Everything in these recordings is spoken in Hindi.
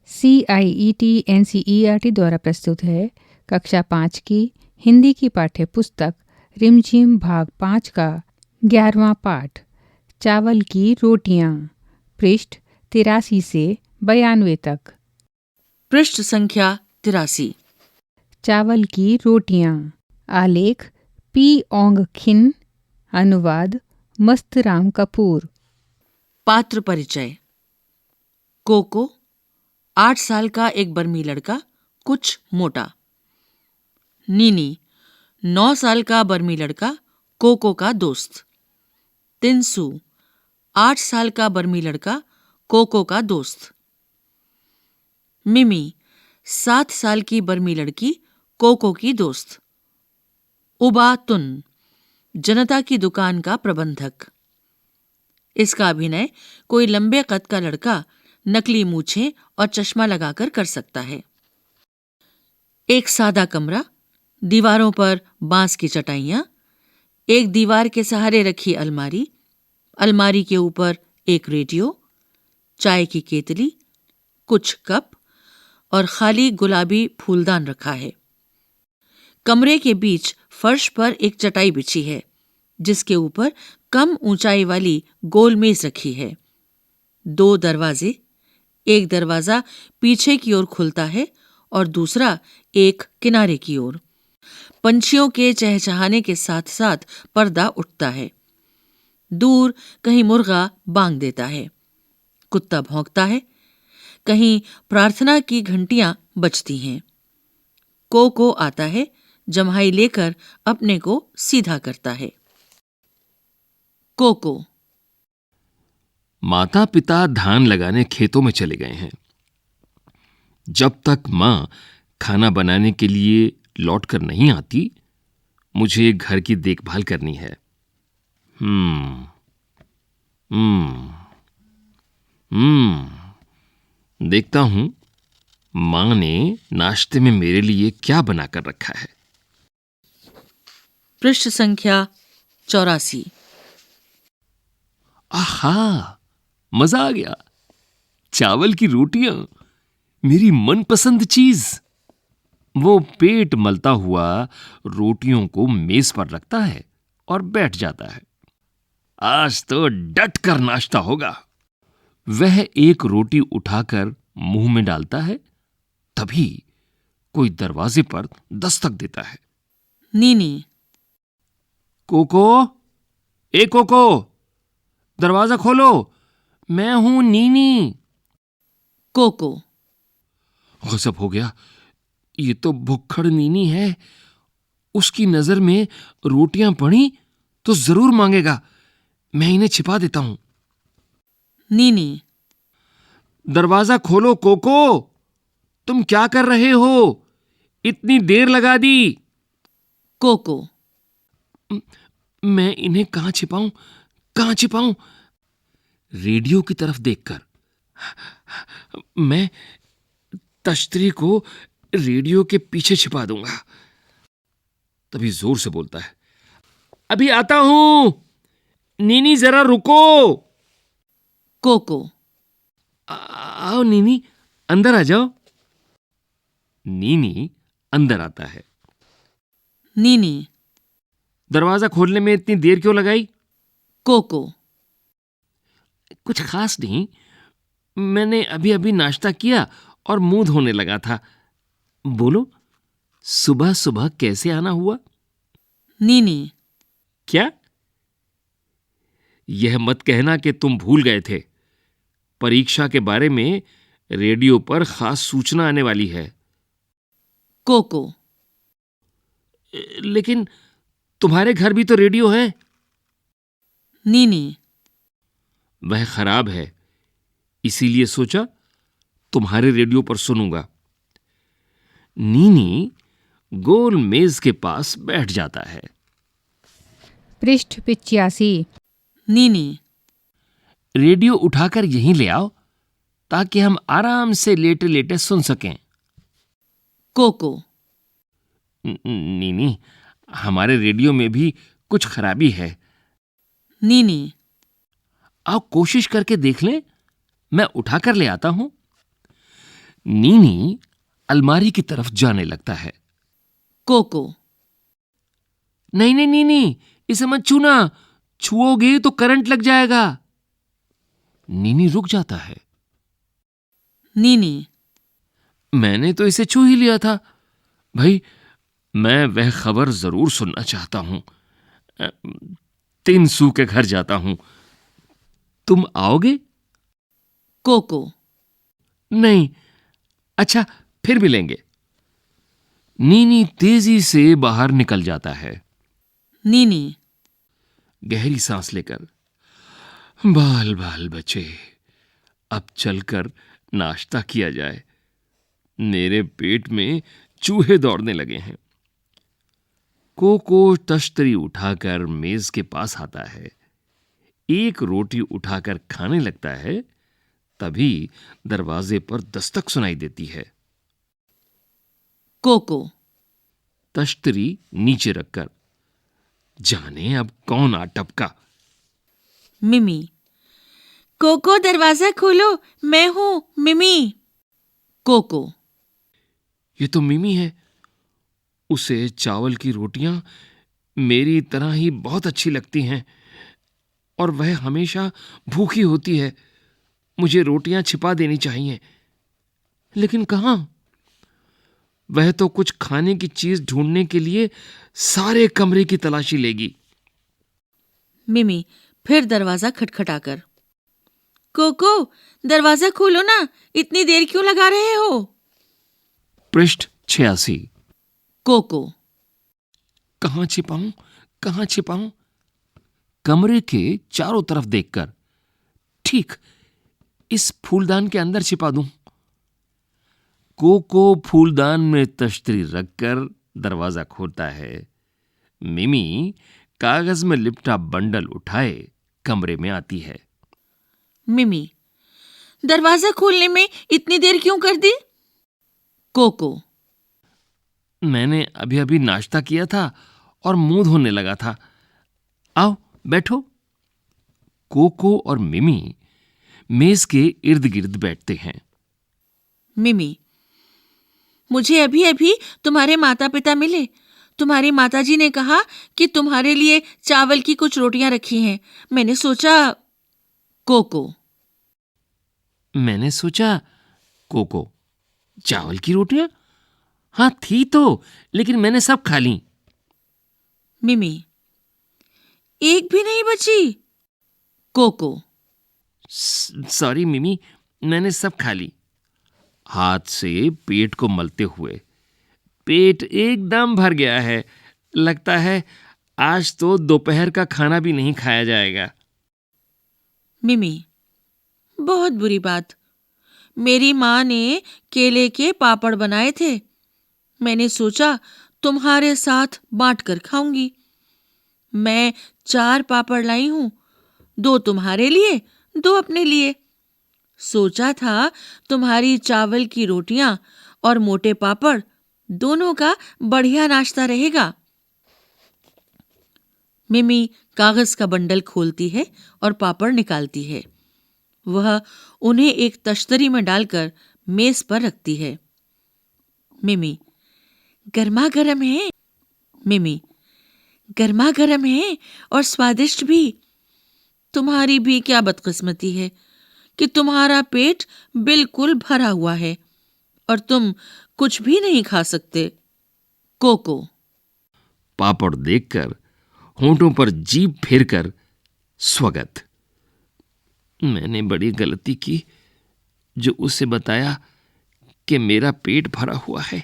CIET NCERT द्वारा प्रस्तुत है कक्षा 5 की हिंदी की पाठ्य पुस्तक रिमझिम भाग 5 का 11वां पाठ चावल की रोटियां, पृष्ठ 83 से 92 तक। पृष्ठ संख्या 83। चावल की रोटियां। आलेख पी ओंग खिन। अनुवाद मस्तराम कपूर। पात्र परिचय। कोको 8 साल का एक बर्मी लड़का, कुछ मोटा। नीनी 9 साल का बर्मी लड़का, कोको का दोस्त। तिनसु 8 साल का बर्मी लड़का, कोको का दोस्त। मिमी 7 साल की बर्मी लड़की, कोको की दोस्त। उबातुन जनता की दुकान का प्रबंधक। इसका अभिनय कोई लंबे कद का लड़का नकली मूछें और चश्मा लगाकर कर सकता है। एक सादा कमरा, दीवारों पर बांस की चटाइयां, एक दीवार के सहारे रखी अलमारी, अलमारी के ऊपर एक रेडियो, चाय की केतली, कुछ कप और खाली गुलाबी फूलदान रखा है। कमरे के बीच फर्श पर एक चटाई बिछी है, जिसके ऊपर कम ऊंचाई वाली गोल मेज रखी है। 2 दरवाजे, एक दरवाजा पीछे की ओर खुलता है और दूसरा एक किनारे की ओर। पंछियों के चहचहाने के साथ साथ पर्दा उठता है। दूर कहीं मुर्गा बांग देता है, कुत्ता भौंकता है, कहीं प्रार्थना की घंटियां बजती हैं। कोको आता है, जम्हाई लेकर अपने को सीधा करता है। कोको। माता पिता धान लगाने खेतों में चले गए हैं। जब तक मां खाना बनाने के लिए लौट कर नहीं आती, मुझे घर की देखभाल करनी है। देखता हूं मां ने नाश्ते में मेरे लिए क्या बनाकर रखा है। पृष्ठ संख्या 84। आहा, मजा आ गया। चावल की रोटियां, मेरी मनपसंद चीज। वो पेट मलता हुआ रोटियों को मेज पर रखता है और बैठ जाता है। आज तो डट कर नाश्ता होगा। वह एक रोटी उठाकर मुंह में डालता है, तभी कोई दरवाजे पर दस्तक देता है। नीनी। कोको, ए कोको, दरवाजा खोलो, मैं हूं नीनी। कोको। गजब हो गया, ये तो भुक्खड़ नीनी है। उसकी नजर में रोटियां पड़ी तो जरूर मांगेगा। मैं इन्हें छिपा देता हूं। नीनी। दरवाजा खोलो कोको, तुम क्या कर रहे हो? इतनी देर लगा दी। कोको। मैं इन्हें कहां छिपाऊं, कहां छिपाऊं? रेडियो की तरफ देखकर मैं तश्तरी को रेडियो के पीछे छिपा दूंगा। तभी जोर से बोलता है, अभी आता हूं, नीनी जरा रुको। कोको। आओ नीनी, अंदर आ जाओ। नीनी अंदर आता है। नीनी। दरवाजा खोलने में इतनी देर क्यों लगाई? कोको। कुछ खास नहीं, मैंने अभी अभी नाश्ता किया और मुंह धोने लगा था। बोलो, सुबह सुबह कैसे आना हुआ? नीनी। क्या? यह मत कहना कि तुम भूल गए थे। परीक्षा के बारे में रेडियो पर खास सूचना आने वाली है। कोको। लेकिन तुम्हारे घर भी तो रेडियो है। नीनी। वह खराब है, इसीलिए सोचा तुम्हारे रेडियो पर सुनूंगा। नीनी गोल मेज के पास बैठ जाता है। पृष्ठ 85। नीनी। रेडियो उठाकर यहीं ले आओ, ताकि हम आराम से लेटे लेटे सुन सकें। कोको। नीनी, हमारे रेडियो में भी कुछ खराबी है। नीनी। आओ कोशिश करके देख लें, मैं उठाकर ले आता हूं। नीनी अलमारी की तरफ जाने लगता है। कोको। नहीं नहीं नीनी, इसे मत छूना, छुओगे तो करंट लग जाएगा। नीनी रुक जाता है। नीनी। मैंने तो इसे छू ही लिया था। भाई, मैं वह खबर जरूर सुनना चाहता हूं। 3 सू के घर जाता हूं, तुम आओगे? कोको। नहीं। अच्छा, फिर मिलेंगे। नीनी तेजी से बाहर निकल जाता है। नीनी। गहरी सांस लेकर, बाल बाल बचे, अब चलकर नाश्ता किया जाए। मेरे पेट में चूहे दौड़ने लगे हैं। कोको तश्तरी उठाकर मेज के पास आता है, एक रोटी उठाकर खाने लगता है। तभी दरवाजे पर दस्तक सुनाई देती है। कोको। तश्तरी नीचे रखकर, जाने अब कौन आ टपका। मिमी। कोको, दरवाजा खोलो, मैं हूं मिमी। कोको। ये तो मिमी है। उसे चावल की रोटियां मेरी तरह ही बहुत अच्छी लगती हैं और वह हमेशा भूखी होती है। मुझे रोटियां छिपा देनी चाहिए, लेकिन कहां? वह तो कुछ खाने की चीज ढूंढने के लिए सारे कमरे की तलाशी लेगी। मिमी फिर दरवाजा खटखटाकर, कोको, दरवाजा खोलो ना, इतनी देर क्यों लगा रहे हो? पृष्ठ 86। कोको। कहां छिपाऊं, कहां छिपाऊं? कमरे के चारों तरफ देखकर, ठीक इस फूलदान के अंदर छिपा दूं। कोको फूलदान में तश्तरी रखकर दरवाजा खोलता है। मिमी कागज में लिपटा बंडल उठाए कमरे में आती है। मिमी, दरवाजा खोलने में इतनी देर क्यों कर दी? कोको। मैंने अभी अभी नाश्ता किया था और मुंह धोने लगा था। आओ बैठो। कोको और मिमी मेज के इर्द गिर्द बैठते हैं। मिमी, मुझे अभी अभी तुम्हारे माता पिता मिले। तुम्हारी माताजी ने कहा कि तुम्हारे लिए चावल की कुछ रोटियां रखी हैं। मैंने सोचा। कोको। मैंने सोचा। कोको, चावल की रोटियां? हां थी तो, लेकिन मैंने सब खा ली। मिमी, एक भी नहीं बची? कोको। सॉरी मिमी, मैंने सब खा ली। हाथ से पेट को मलते हुए, पेट एकदम भर गया है। लगता है आज तो दोपहर का खाना भी नहीं खाया जाएगा। मिमी, बहुत बुरी बात। मेरी माँ ने केले के पापड़ बनाए थे। मैंने सोचा तुम्हारे साथ बांट कर खाऊंगी। मैं 4 पापड़ लाई हूं, 2 तुम्हारे लिए, 2 अपने लिए। सोचा था तुम्हारी चावल की रोटियां और मोटे पापड़ दोनों का बढ़िया नाश्ता रहेगा। मिमी कागज का बंडल खोलती है और पापड़ निकालती है। वह उन्हें एक तश्तरी में डालकर मेज पर रखती है। मिमी, गर्मा गर्म है। मिमी, गर्मा गर्म है और स्वादिष्ट भी। तुम्हारी भी क्या बदकिस्मती है कि तुम्हारा पेट बिल्कुल भरा हुआ है और तुम कुछ भी नहीं खा सकते। कोको। पापड़ देखकर होंठों पर जीभ फेरकर, स्वगत। मैंने बड़ी गलती की जो उसे बताया कि मेरा पेट भरा हुआ है,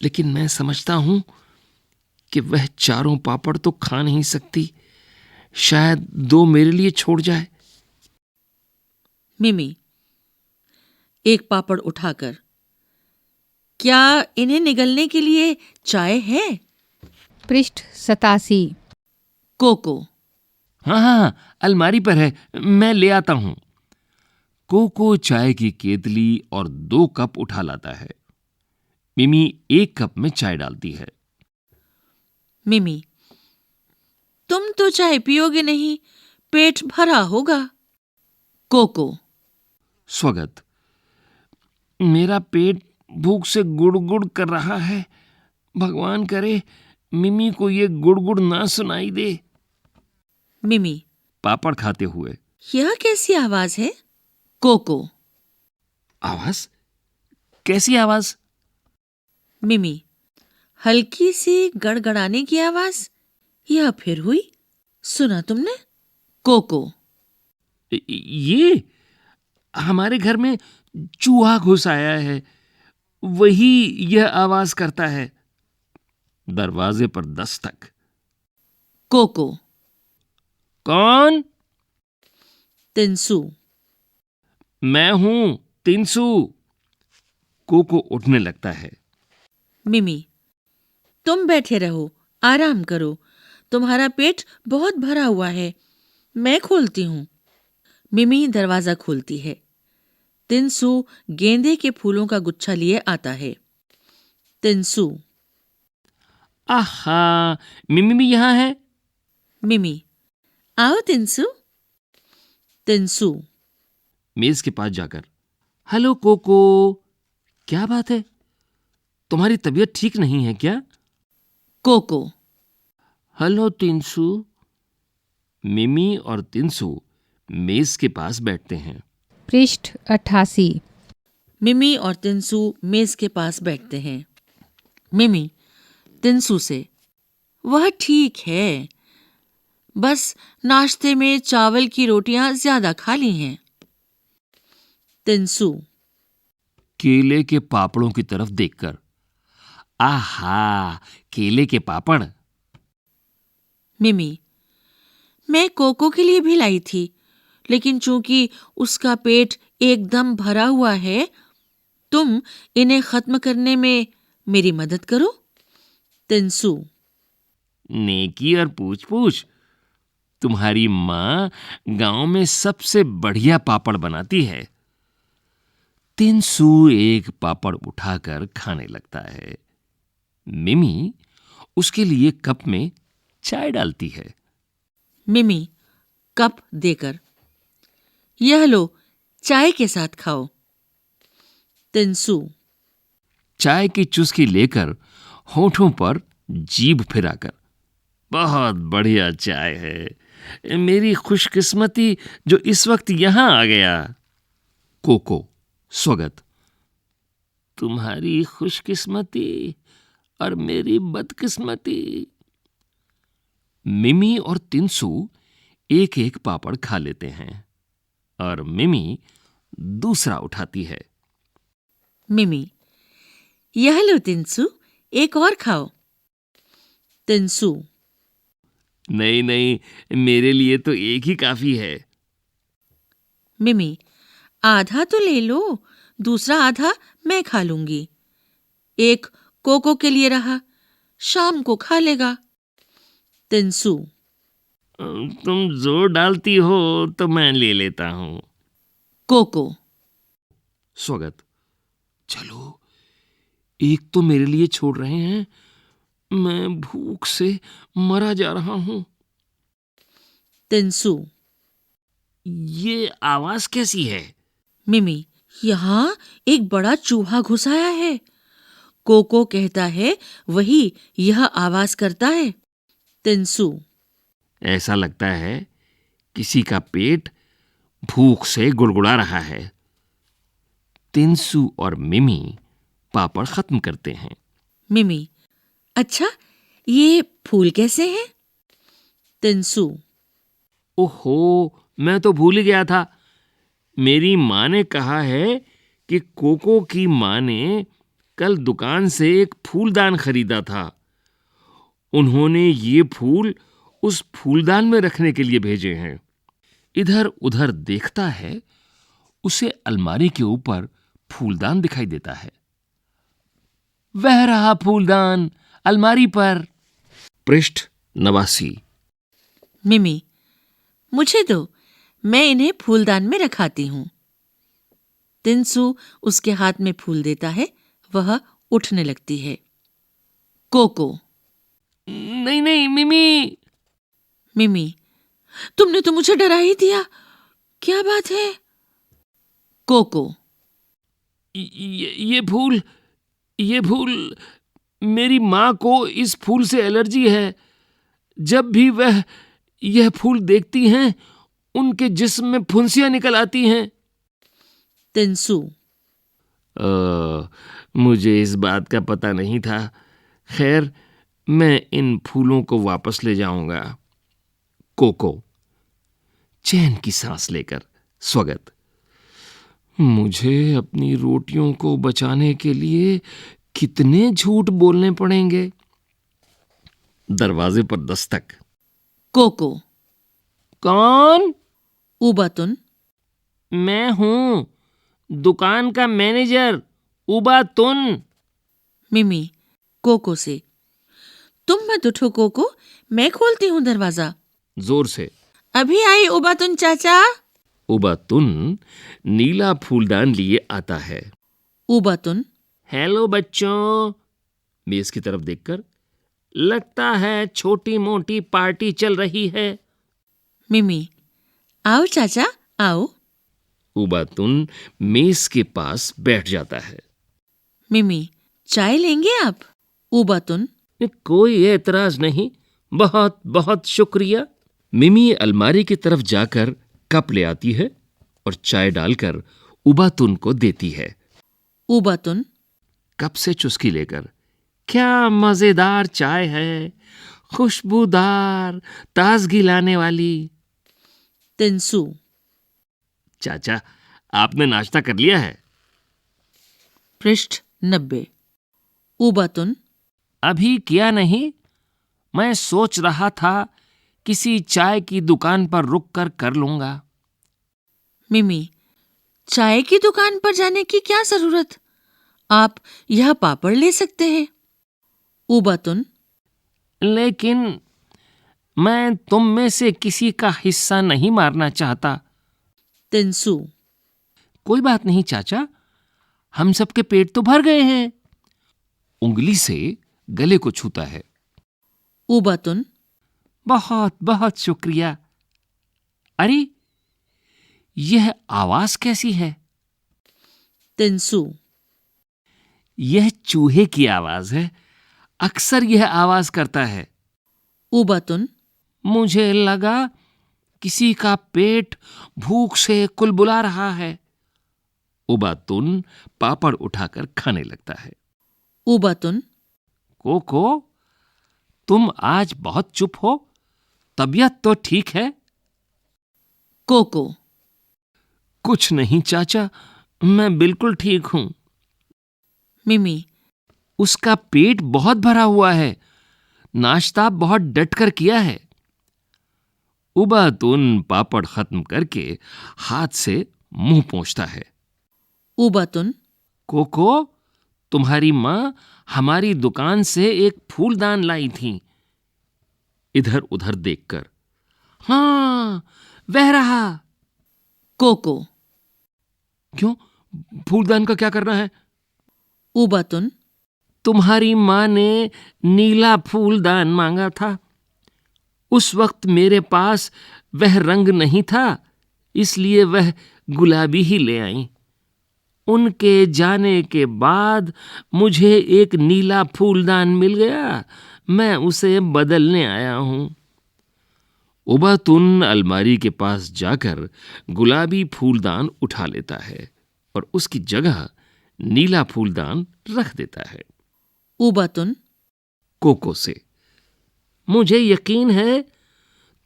लेकिन मैं समझता हूं कि वह 4 पापड़ तो खा नहीं सकती। शायद 2 मेरे लिए छोड़ जाए। मिमी एक पापड़ उठाकर, क्या इन्हें निगलने के लिए चाय है? पृष्ठ 87। कोको। हाँ हाँ, अलमारी पर है, मैं ले आता हूं। कोको चाय की केतली और 2 कप उठा लाता है। मिमी 1 कप में चाय डालती है। मिमी, तुम तो चाय पियोगे नहीं, पेट भरा होगा। कोको। स्वगत। मेरा पेट भूख से गुड़गुड़ कर रहा है। भगवान करे मिमी को ये गुड़गुड़ ना सुनाई दे। मिमी, पापड़ खाते हुए। यह कैसी आवाज है? कोको। आवाज? कैसी आवाज? मिमी, हल्की सी गड़गड़ाने की आवाज। यह फिर हुई, सुना तुमने? कोको। ये हमारे घर में चूहा घुस आया है, वही यह आवाज करता है। दरवाजे पर दस्तक। कोको। कौन? तिनसु। मैं हूं, तिनसु। कोको उठने लगता है। मिमी, तुम बैठे रहो, आराम करो। तुम्हारा पेट बहुत भरा हुआ है, मैं खोलती हूं। मिमी दरवाजा खोलती है। तिनसु गेंदे के फूलों का गुच्छा लिए आता है। तिनसु। आहा, मिमी भी यहां है। मिमी, आओ तिनसु। तिनसु। मेज के पास जाकर, हेलो कोको, क्या बात है? तुम्हारी तबीयत ठीक नहीं है क्या? कोको। हेलो तिनसु। मिमी और तिनसु मेज के पास बैठते हैं। पृष्ठ 88। मिमी और तिनसु मेज के पास बैठते हैं। मिमी तिनसु से, वह ठीक है, बस नाश्ते में चावल की रोटियां ज्यादा खा ली हैं। तिनसु। केले के पापड़ों की तरफ देखकर, आहा, केले के पापड़। मिमी, मैं कोको के लिए भी लाई थी, लेकिन चूंकि उसका पेट एकदम भरा हुआ है, तुम इन्हें खत्म करने में मेरी मदद करो। तिनसु। नेकी और पूछ पूछ। तुम्हारी माँ गांव में सबसे बढ़िया पापड़ बनाती है। तिनसु एक पापड़ उठाकर खाने लगता है। मिमी उसके लिए कप में चाय डालती है। मिमी कप देकर, यह लो, चाय के साथ खाओ। तिनसु। चाय की चुस्की लेकर होठों पर जीभ फिराकर, बहुत बढ़िया चाय है, मेरी खुशकिस्मती जो इस वक्त यहां आ गया। कोको स्वगत। तुम्हारी खुशकिस्मती और मेरी बदकिस्मती। मिमी और तिनसु एक एक पापड़ खा लेते हैं और मिमी दूसरा उठाती है। मिमी, यह लो तिनसु, एक और खाओ। तिनसु। नहीं नहीं, मेरे लिए तो एक ही काफी है। मिमी, आधा तो ले लो, दूसरा आधा मैं खा लूंगी। एक कोको के लिए रहा, शाम को खा लेगा। तिनसु। तुम जोर डालती हो तो मैं ले लेता हूं। कोको। स्वगत। चलो, एक तो मेरे लिए छोड़ रहे हैं, मैं भूख से मरा जा रहा हूं। तिनसु। ये आवाज कैसी है? मिमी, यहां एक बड़ा चूहा घुस आया है। कोको कहता है वही यह आवाज करता है। तिनसु। ऐसा लगता है किसी का पेट भूख से गुड़गुड़ा रहा है। तिनसु और मिमी पापड़ खत्म करते हैं। मिमी, अच्छा, ये फूल कैसे हैं? तिनसु। ओहो, मैं तो भूल ही गया था। मेरी माँ ने कहा है कि कोको की माँ ने कल दुकान से एक फूलदान खरीदा था। उन्होंने ये फूल उस फूलदान में रखने के लिए भेजे हैं। इधर उधर देखता है, उसे अलमारी के ऊपर फूलदान दिखाई देता है। वह रहा फूलदान अलमारी पर। पृष्ठ 89। मिमी, मुझे दो, मैं इन्हें फूलदान में रखाती हूं। तिनसु उसके हाथ में फूल देता है, वह उठने लगती है। कोको। नहीं नहीं मिमी। मिमी, तुमने तो मुझे डरा ही दिया, क्या बात है? कोको। ये फूल मेरी माँ को इस फूल से एलर्जी है। जब भी वह यह फूल देखती हैं उनके जिस्म में फुंसियां निकल आती हैं। तिनसु, मुझे इस बात का पता नहीं था। खैर, मैं इन फूलों को वापस ले जाऊंगा। कोको चैन की सांस लेकर, स्वागत। मुझे अपनी रोटियों को बचाने के लिए कितने झूठ बोलने पड़ेंगे। दरवाजे पर दस्तक। कोको, कौन? उबातुन, मैं हूं, दुकान का मैनेजर उबातुन। मिमी, कोको से, तुम मत उठो कोको, मैं खोलती हूँ दरवाजा। जोर से। अभी आई उबातुन चाचा। उबातुन नीला फूलदान लिए आता है। उबातुन, हेलो बच्चों। मेज की तरफ देखकर, लगता है छोटी मोटी पार्टी चल रही है। मिमी, आओ चाचा आओ। उबातुन मेज के पास बैठ जाता है। मिमी, चाय लेंगे आप? उबातुन, कोई एतराज नहीं, बहुत बहुत शुक्रिया। मिमी अलमारी की तरफ जाकर कप ले आती है और चाय डालकर उबातुन को देती है। उबातुन, कप से चुस्की लेकर, क्या मजेदार चाय है, खुशबूदार, ताजगी लाने वाली। तिनसु, चाचा, आपने नाश्ता कर लिया है? पृष्ठ 90। उबातुन, अभी किया नहीं, मैं सोच रहा था किसी चाय की दुकान पर रुक कर लूंगा। मिमी, चाय की दुकान पर जाने की क्या जरूरत? आप यह पापड़ ले सकते हैं। उबातुन, लेकिन मैं तुम में से किसी का हिस्सा नहीं मारना चाहता। तिनसु, कोई बात नहीं चाचा, हम सबके पेट तो भर गए हैं। उंगली से गले को छूता है। उबातुन, बहुत बहुत शुक्रिया। अरे, यह आवाज कैसी है? तिनसु, यह चूहे की आवाज है। अक्सर यह आवाज करता है। उबातुन, मुझे लगा किसी का पेट भूख से कुलबुला रहा है। उबातुन पापड़ उठाकर खाने लगता है। उबातुन, कोको, तुम आज बहुत चुप हो, तबीयत तो ठीक है? कोको, कुछ नहीं चाचा, मैं बिल्कुल ठीक हूं। मिमी, उसका पेट बहुत भरा हुआ है, नाश्ता बहुत डटकर किया है। उबातुन पापड़ खत्म करके हाथ से मुंह पोंछता है। उबातुन, कोको, तुम्हारी माँ हमारी दुकान से एक फूलदान लाई थी। इधर उधर देखकर, हाँ, वह रहा। कोको, क्यों, फूलदान का क्या करना है? उबातुन, तुम्हारी माँ ने नीला फूलदान मांगा था। उस वक्त मेरे पास वह रंग नहीं था, इसलिए वह गुलाबी ही ले आई। उनके जाने के बाद मुझे एक नीला फूलदान मिल गया, मैं उसे बदलने आया हूं। उबातुन अलमारी के पास जाकर गुलाबी फूलदान उठा लेता है और उसकी जगह नीला फूलदान रख देता है। उबातुन, कोको से, मुझे यकीन है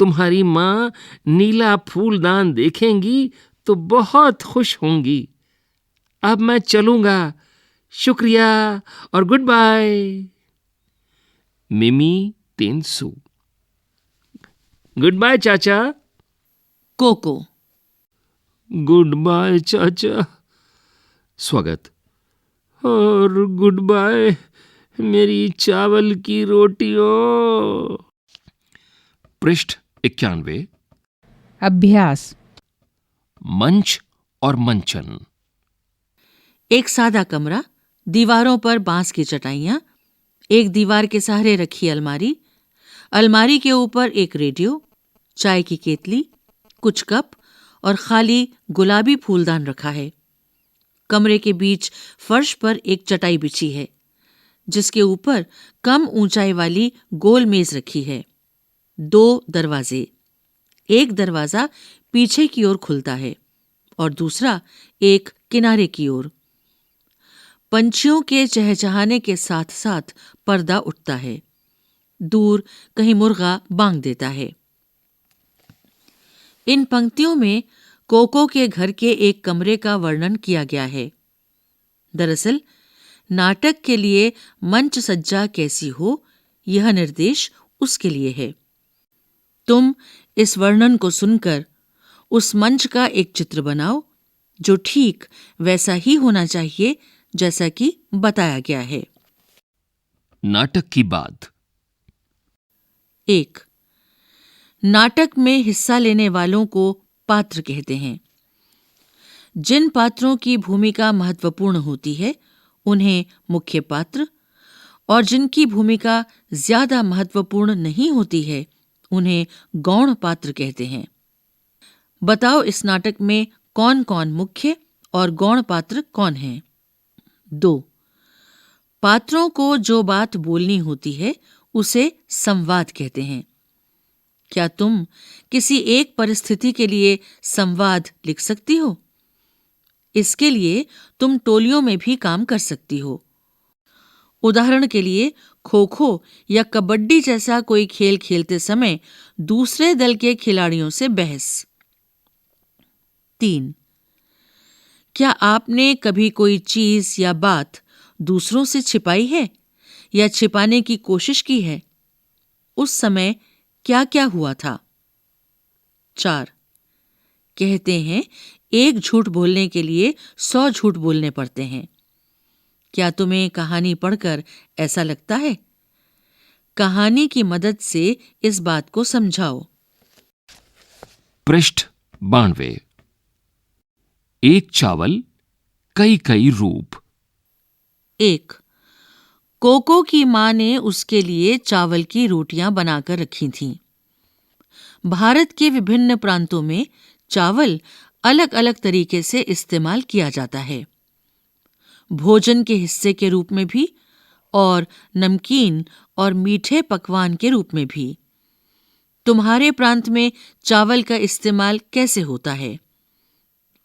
तुम्हारी माँ नीला फूलदान देखेंगी तो बहुत खुश होंगी। अब मैं चलूंगा, शुक्रिया और गुड बाय। मिमी तेंसु, गुड बाय चाचा। कोको, गुड बाय चाचा। स्वागत, और गुड बाय मेरी चावल की रोटियों। पृष्ठ 91। अभ्यास। मंच और मंचन। एक सादा कमरा, दीवारों पर बांस की चटाइयां, एक दीवार के सहारे रखी अलमारी, अलमारी के ऊपर एक रेडियो, चाय की केतली, कुछ कप और खाली गुलाबी फूलदान रखा है। कमरे के बीच फर्श पर एक चटाई बिछी है, जिसके ऊपर कम ऊंचाई वाली गोल मेज रखी है। 2 दरवाजे, एक दरवाजा पीछे की ओर खुलता है और दूसरा एक किनारे की ओर। पंछियों के चहचहाने के साथ साथ पर्दा उठता है। दूर कहीं मुर्गा बांग देता है। इन पंक्तियों में कोको के घर के एक कमरे का वर्णन किया गया है। दरअसल नाटक के लिए मंच सज्जा कैसी हो, यह निर्देश उसके लिए है। तुम इस वर्णन को सुनकर उस मंच का एक चित्र बनाओ जो ठीक वैसा ही होना चाहिए जैसा कि बताया गया है। नाटक की बात। 1. नाटक में हिस्सा लेने वालों को पात्र कहते हैं। जिन पात्रों की भूमिका महत्वपूर्ण होती है उन्हें मुख्य पात्र, और जिनकी भूमिका ज्यादा महत्वपूर्ण नहीं होती है उन्हें गौण पात्र कहते हैं। बताओ इस नाटक में कौन कौन मुख्य और गौण पात्र कौन हैं? 2. पात्रों को जो बात बोलनी होती है उसे संवाद कहते हैं। क्या तुम किसी एक परिस्थिति के लिए संवाद लिख सकती हो? इसके लिए तुम टोलियों में भी काम कर सकती हो। उदाहरण के लिए खो-खो या कबड्डी जैसा कोई खेल खेलते समय दूसरे दल के खिलाड़ियों से बहस। 3. क्या आपने कभी कोई चीज या बात दूसरों से छिपाई है या छिपाने की कोशिश की है? उस समय क्या क्या हुआ था? 4. कहते हैं एक झूठ बोलने के लिए 100 झूठ बोलने पड़ते हैं। क्या तुम्हें कहानी पढ़कर ऐसा लगता है? कहानी की मदद से इस बात को समझाओ। पृष्ठ 92। एक चावल, कई कई रूप। 1. कोको की मां ने उसके लिए चावल की रोटियां बनाकर रखी थीं। भारत के विभिन्न प्रांतों में चावल अलग अलग तरीके से इस्तेमाल किया जाता है, भोजन के हिस्से के रूप में भी और नमकीन और मीठे पकवान के रूप में भी। तुम्हारे प्रांत में चावल का इस्तेमाल कैसे होता है?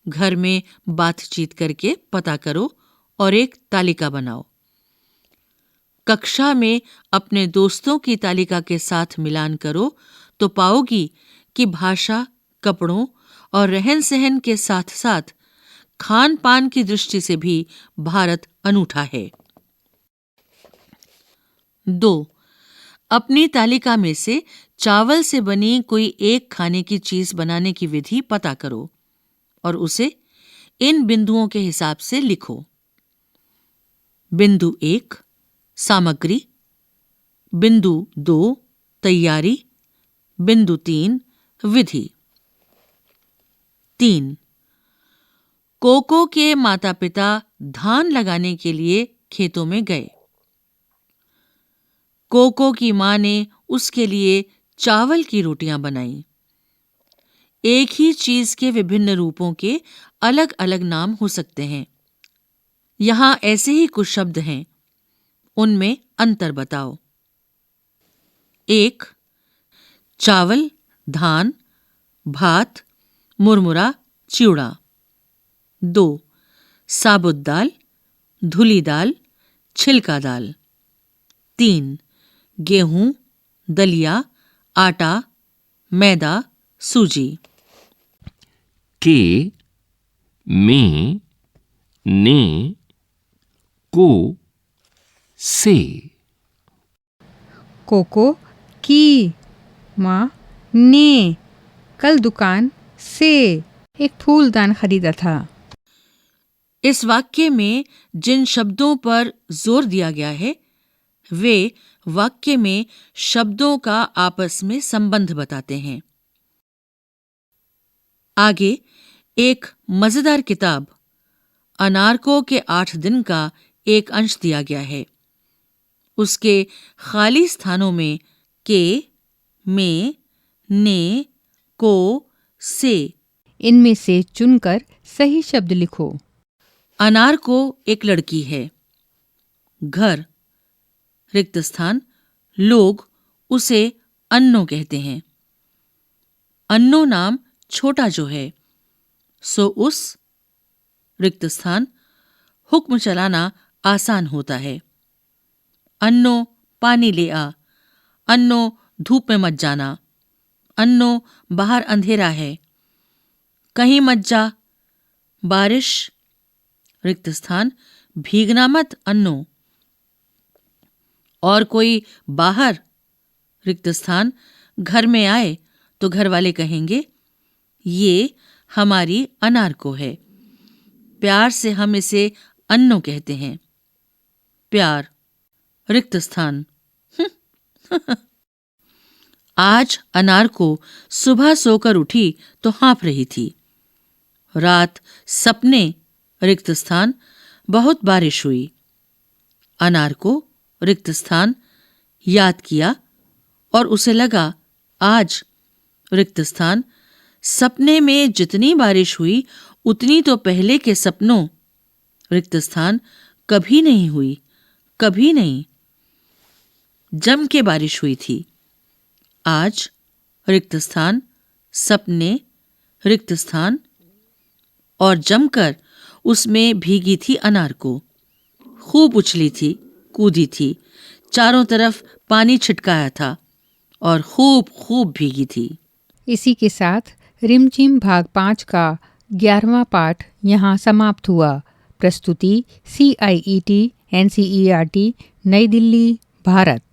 घर में बातचीत करके पता करो और एक तालिका बनाओ। कक्षा में अपने दोस्तों की तालिका के साथ मिलान करो तो पाओगी कि भाषा, कपड़ों और रहन सहन के साथ साथ खान पान की दृष्टि से भी भारत अनूठा है। 2. अपनी तालिका में से चावल से बनी कोई एक खाने की चीज बनाने की विधि पता करो और उसे इन बिंदुओं के हिसाब से लिखो। बिंदु 1 सामग्री, बिंदु 2 तैयारी, बिंदु 3 विधि। 3. कोको के माता पिता धान लगाने के लिए खेतों में गए। कोको की मां ने उसके लिए चावल की रोटियां बनाई। एक ही चीज के विभिन्न रूपों के अलग अलग नाम हो सकते हैं। यहां ऐसे ही कुछ शब्द हैं, उनमें अंतर बताओ। 1. चावल, धान, भात, मुरमुरा, चिवड़ा। 2. साबुत दाल, धुली दाल, छिलका दाल। 3. गेहूं, दलिया, आटा, मैदा, सूजी। के, में, ने, को, से। कोको की माँ ने कल दुकान से एक फूलदान खरीदा था। इस वाक्य में जिन शब्दों पर जोर दिया गया है वे वाक्य में शब्दों का आपस में संबंध बताते हैं। आगे एक मजेदार किताब अनारको के 8 दिन का एक अंश दिया गया है। उसके खाली स्थानों में के, में, ने, को, से इनमें से चुनकर सही शब्द लिखो। अनार को एक लड़की है। घर रिक्त स्थान, लोग उसे अन्नो कहते हैं। अन्नो नाम छोटा जो है, सो उस रिक्त स्थान, हुक्म चलाना आसान होता है। अन्नो पानी ले आ, अन्नो धूप में मत जाना, अन्नो बाहर अंधेरा है, कहीं मत जा, बारिश रिक्त स्थान, भीगना मत अन्नो। और कोई बाहर रिक्त स्थान, घर में आए तो घर वाले कहेंगे ये हमारी अनार को है। प्यार से हम इसे अन्नो कहते हैं। प्यार रिक्त स्थान। आज अनार को सुबह सोकर उठी तो हाँफ रही थी। रात सपने रिक्त स्थान, बहुत बारिश हुई। अनार को रिक्त स्थान याद किया और उसे लगा आज रिक्त स्थान, सपने में जितनी बारिश हुई उतनी तो पहले के सपनों रिक्त स्थान कभी नहीं हुई, कभी नहीं। जम के बारिश हुई थी। आज रिक्त स्थान, सपने रिक्त स्थान, और जमकर उसमें भीगी थी अनार को। खूब उछली थी, कूदी थी, चारों तरफ पानी छिटकाया था और खूब खूब भीगी थी। इसी के साथ रिमझिम भाग 5 का 11वां पाठ यहाँ समाप्त हुआ। प्रस्तुति CIET NCERT नई दिल्ली, भारत।